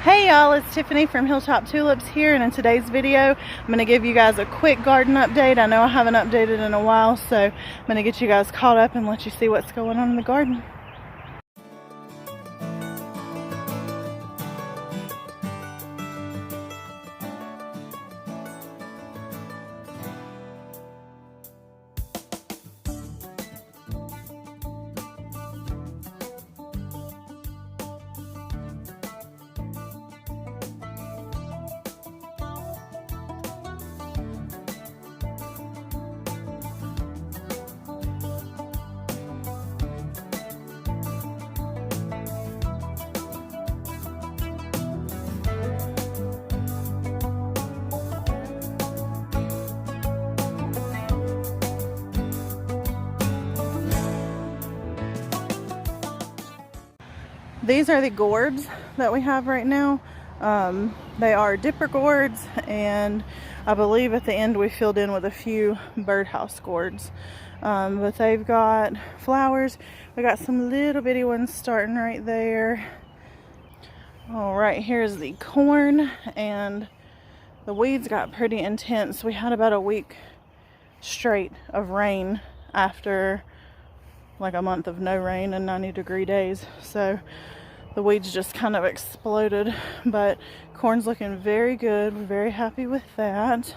Hey y'all, it's Tiffany from Hilltop Tulips here, and in today's video I'm going to give you guys a quick garden update. I know I haven't updated in a while, so I'm going to get you guys caught up and let you see what's going on in the garden. These are the gourds that we have right now. They are dipper gourds, and I believe at the end we filled in with a few birdhouse gourds. But they've got flowers. We got some little bitty ones starting right there. All right, here's the corn, and the weeds got pretty intense. We had about a week straight of rain after like a month of no rain and 90-degree days, so the weeds just kind of exploded. But corn's looking very good. We're very happy with that.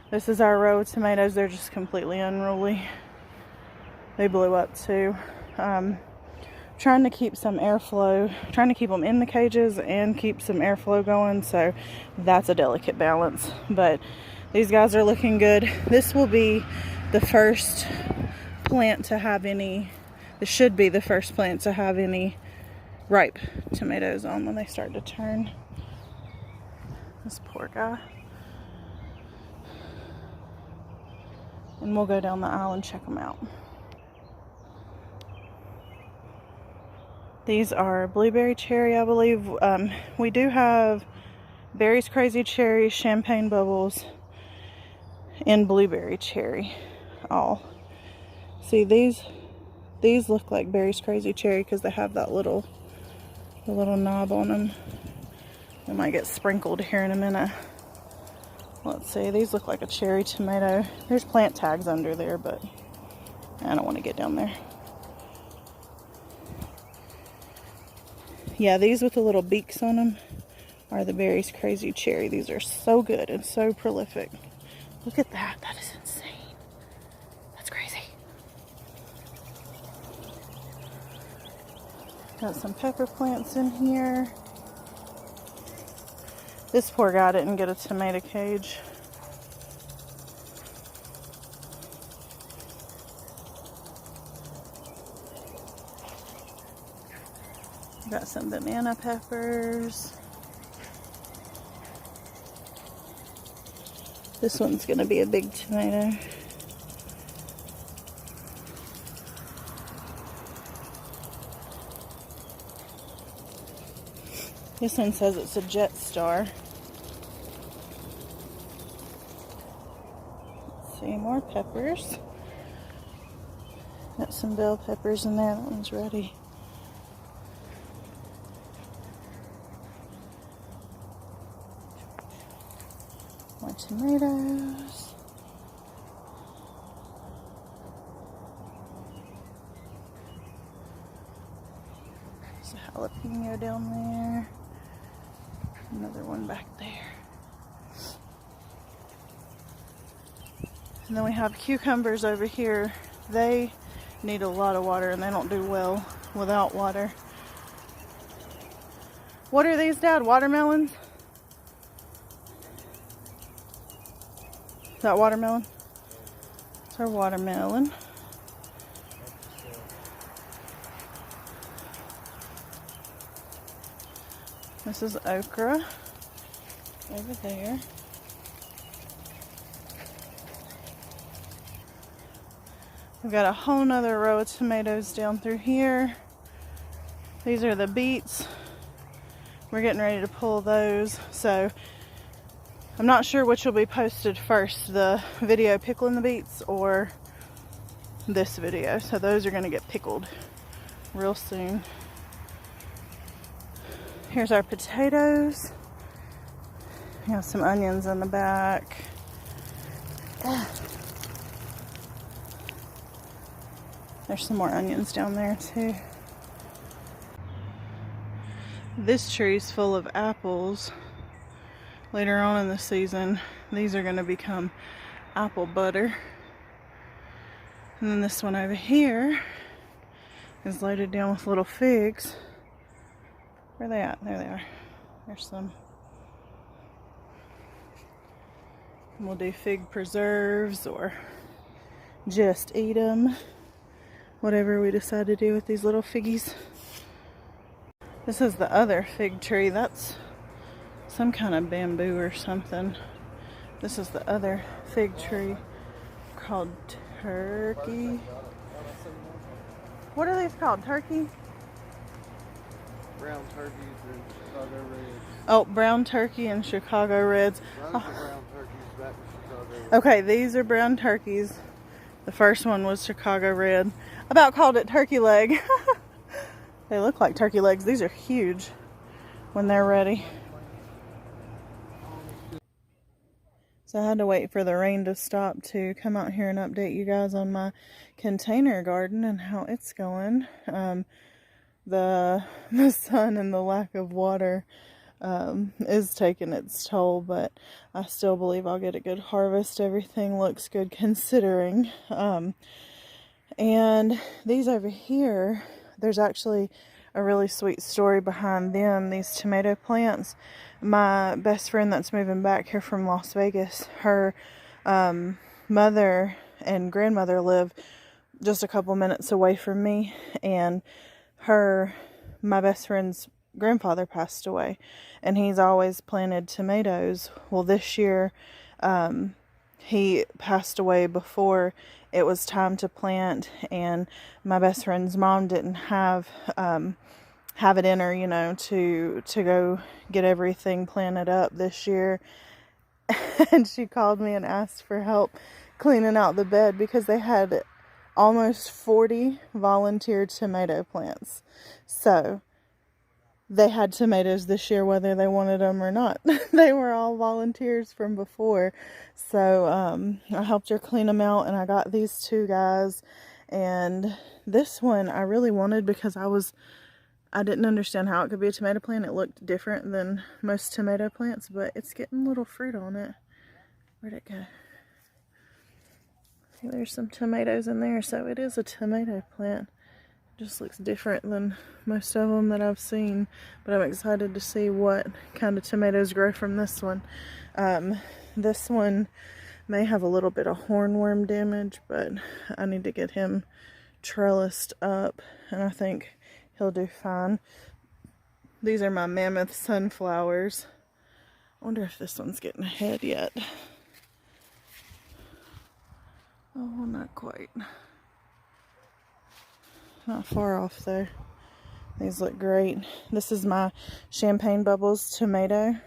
This is our row of tomatoes. They're just completely unruly. They blew up too. Trying to keep some airflow, trying to keep them in the cages and keep some airflow going, so that's a delicate balance. But these guys are looking good. This will be the first plant to have any, this should be the first plant to have any ripe tomatoes on when they start to turn. This poor guy. And we'll go down the aisle and check them out. These are blueberry cherry, I believe. We do have berries, crazy cherry, champagne bubbles, and blueberry cherry all. See, these look like berries, crazy cherry because they have that little knob on them. They might get sprinkled here in a minute. Let's see, these look like a cherry tomato. There's plant tags under there, but I don't want to get down there. Yeah, these with the little beaks on them are the berries, crazy cherry. These are so good and so prolific. Look at that. That is insane. That's crazy. Got some pepper plants in here. This poor guy didn't get a tomato cage. Got some banana peppers. This one's gonna be a big tomato. This one says it's a jet star. Let's see, more peppers. Got some bell peppers in there. That one's ready. More tomatoes. There's a jalapeno down there. Another one back there. And then we have cucumbers over here. They need a lot of water and they don't do well without water. What are these, Dad? Watermelons? Is that watermelon? It's our watermelon. This is okra over there. We've got a whole nother row of tomatoes down through here. These are the beets. We're getting ready to pull those, so I'm not sure which will be posted first, the video pickling the beets or this video. So those are going to get pickled real soon. Here's our potatoes. We have some onions in the back. There's some more onions down there too. This tree's full of apples. Later on in the season, these are going to become apple butter. And then this one over here is loaded down with little figs. Where are they at? There they are. There's some. And we'll do fig preserves or just eat them. Whatever we decide to do with these little figgies. This is the other fig tree. That's some kind of bamboo or something. This is the other fig tree called Turkey. What are these called? Turkey? Brown turkeys and Chicago reds. Oh, brown turkey and Chicago reds. Those are brown turkeys, that was Chicago reds. Okay, these are brown turkeys. The first one was Chicago red. I about called it turkey leg. They look like turkey legs. These are huge when they're ready. So I had to wait for the rain to stop to come out here and update you guys on my container garden and how it's going. The sun and the lack of water is taking its toll, but I still believe I'll get a good harvest. Everything looks good considering. And these over here, there's actually a really sweet story behind them, these tomato plants. My best friend that's moving back here from Las Vegas, her mother and grandmother live just a couple minutes away from me, and my best friend's grandfather passed away, and he's always planted tomatoes. Well, this year he passed away before it was time to plant, and my best friend's mom didn't have it in her, you know, to go get everything planted up this year. And she called me and asked for help cleaning out the bed because they had almost 40 volunteer tomato plants. So they had tomatoes this year whether they wanted them or not. They were all volunteers from before. So I helped her clean them out, and I got these two guys. And this one I really wanted because I didn't understand how it could be a tomato plant. It looked different than most tomato plants, but it's getting little fruit on it. Where'd it go? See, there's some tomatoes in there, so it is a tomato plant. It just looks different than most of them that I've seen, but I'm excited to see what kind of tomatoes grow from this one. This one may have a little bit of hornworm damage, but I need to get him trellised up, and I think he'll do fine. These are my mammoth sunflowers. I wonder if this one's getting ahead yet. Oh, not quite. Not far off though. These look great. This is my champagne bubbles tomato.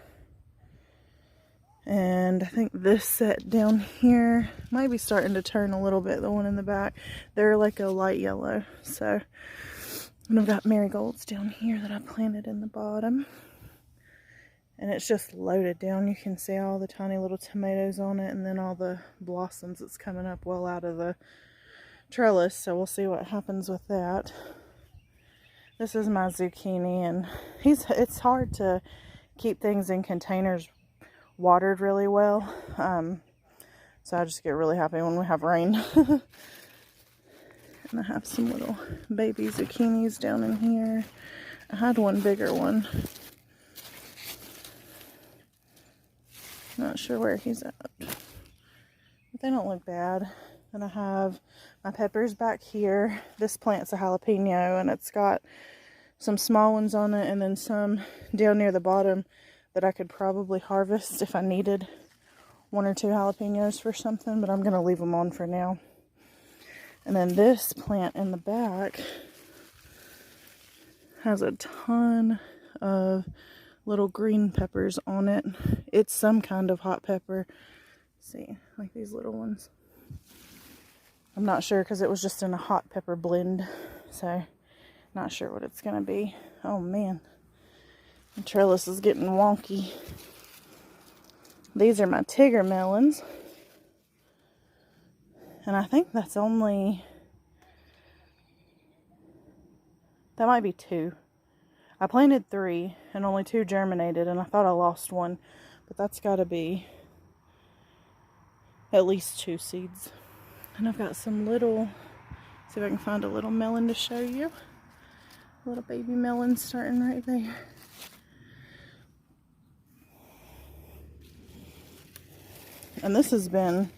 And I think this set down here might be starting to turn a little bit, the one in the back. They're like a light yellow. So, and I've got marigolds down here that I planted in the bottom. And it's just loaded down. You can see all the tiny little tomatoes on it, and then all the blossoms that's coming up well out of the trellis. So we'll see what happens with that. This is my zucchini, and it's hard to keep things in containers watered really well. So I just get really happy when we have rain. And I have some little baby zucchinis down in here. I had one bigger one. Not sure where he's at, but they don't look bad. And I have my peppers back here. This plant's a jalapeno, and it's got some small ones on it, and then some down near the bottom that I could probably harvest if I needed 1 or 2 jalapenos for something, but I'm going to leave them on for now. And then this plant in the back has a ton of little green peppers on it. It's some kind of hot pepper. See, like these little ones. I'm not sure because it was just in a hot pepper blend. So, not sure what it's going to be. Oh man. The trellis is getting wonky. These are my Tigger melons. And I think that's only, that might be 2. I planted 3 and only 2 germinated, and I thought I lost one, but that's got to be at least 2 seeds. And I've got some little, see if I can find a little melon to show you. A little baby melon starting right there. And this has been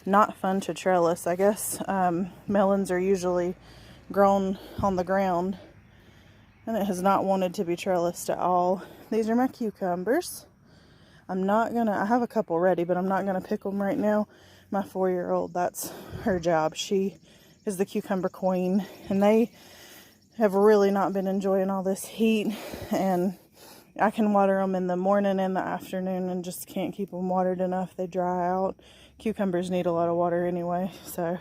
not fun to trellis. I guess melons are usually grown on the ground, and it has not wanted to be trellised at all. These are my cucumbers. I'm not gonna, I have a couple ready, but I'm not gonna pick them right now. My 4-year-old, that's her job. She is the cucumber queen, and they have really not been enjoying all this heat, and I can water them in the morning and the afternoon and just can't keep them watered enough. They dry out. Cucumbers need a lot of water anyway, so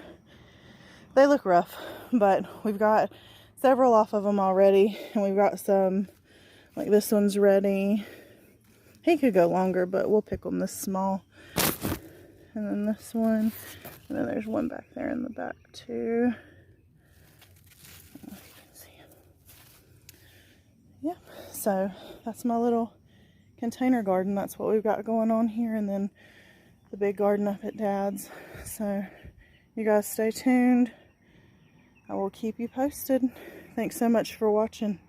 they look rough, but we've got several off of them already, and we've got some, like this one's ready. He could go longer, but we'll pick them this small. And then this one, and then there's one back there in the back too. I don't know if you can see him. Yep, so that's my little container garden. That's what we've got going on here, and then the big garden up at Dad's. So you guys stay tuned. I will keep you posted. Thanks so much for watching.